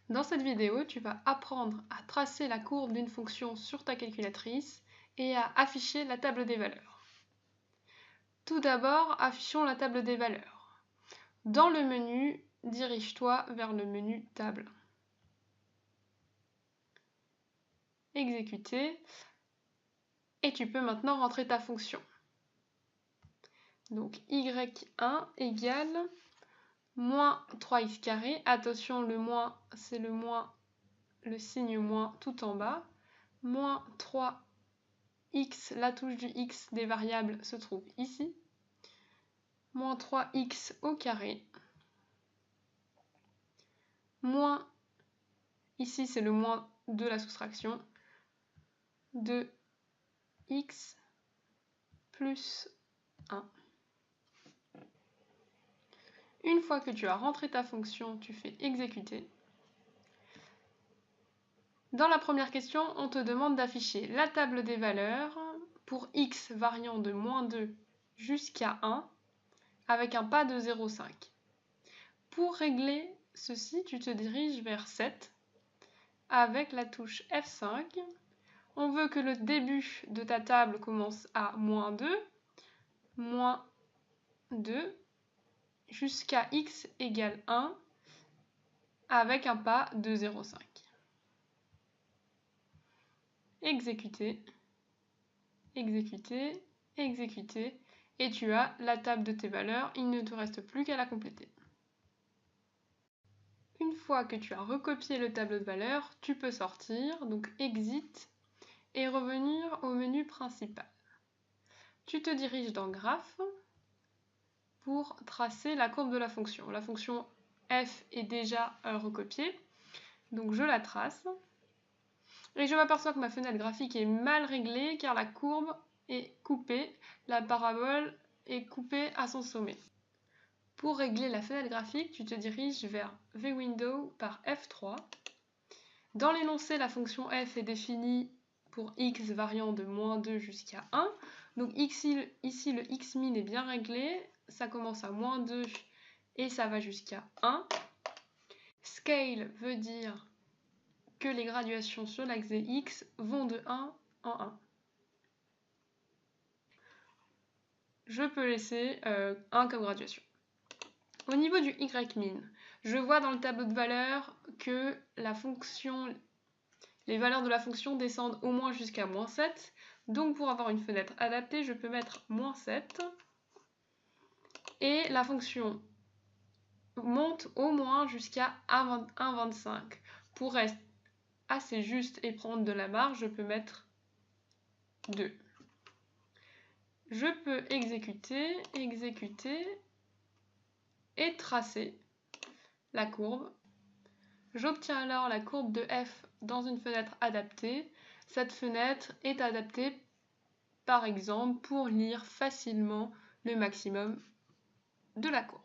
Dans cette vidéo, tu vas apprendre à tracer la courbe d'une fonction sur ta calculatrice et à afficher la table des valeurs. Tout d'abord, affichons la table des valeurs. Dans le menu, dirige-toi vers le menu Table. Exécuter. Et tu peux maintenant rentrer ta fonction. Donc y1 égale moins 3x carré. Attention, le moins, c'est le signe moins tout en bas. Moins 3x, la touche du x des variables se trouve ici. Moins 3x au carré. Moins, ici c'est le moins de la soustraction. 2x plus 1. Une fois que tu as rentré ta fonction, tu fais exécuter. Dans la première question, on te demande d'afficher la table des valeurs pour x variant de moins 2 jusqu'à 1 avec un pas de 0,5. Pour régler ceci, tu te diriges vers 7 avec la touche F5. On veut que le début de ta table commence à moins 2, jusqu'à x égale 1 avec un pas de 0,5. Exécuter, exécuter, exécuter, et tu as la table de tes valeurs, il ne te reste plus qu'à la compléter. Une fois que tu as recopié le tableau de valeurs, tu peux sortir, donc exit, et revenir au menu principal. Tu te diriges dans Graphe pour tracer la courbe de la fonction. La fonction f est déjà recopiée, donc je la trace. Et je m'aperçois que ma fenêtre graphique est mal réglée car la courbe est coupée, la parabole est coupée à son sommet. Pour régler la fenêtre graphique, tu te diriges vers VWindow par F3. Dans l'énoncé, la fonction f est définie pour x variant de moins 2 jusqu'à 1. Donc ici, le x-min est bien réglé, ça commence à moins 2 et ça va jusqu'à 1. Scale veut dire que les graduations sur l'axe des x vont de 1 en 1. Je peux laisser 1 comme graduation. Au niveau du y-min, je vois dans le tableau de valeurs que les valeurs de la fonction descendent au moins jusqu'à moins 7. Donc pour avoir une fenêtre adaptée, je peux mettre moins 7. Et la fonction monte au moins jusqu'à 1,25. Pour être assez juste et prendre de la marge, je peux mettre 2. Je peux exécuter et tracer la courbe. J'obtiens alors la courbe de f dans une fenêtre adaptée. Cette fenêtre est adaptée, par exemple, pour lire facilement le maximum de la courbe.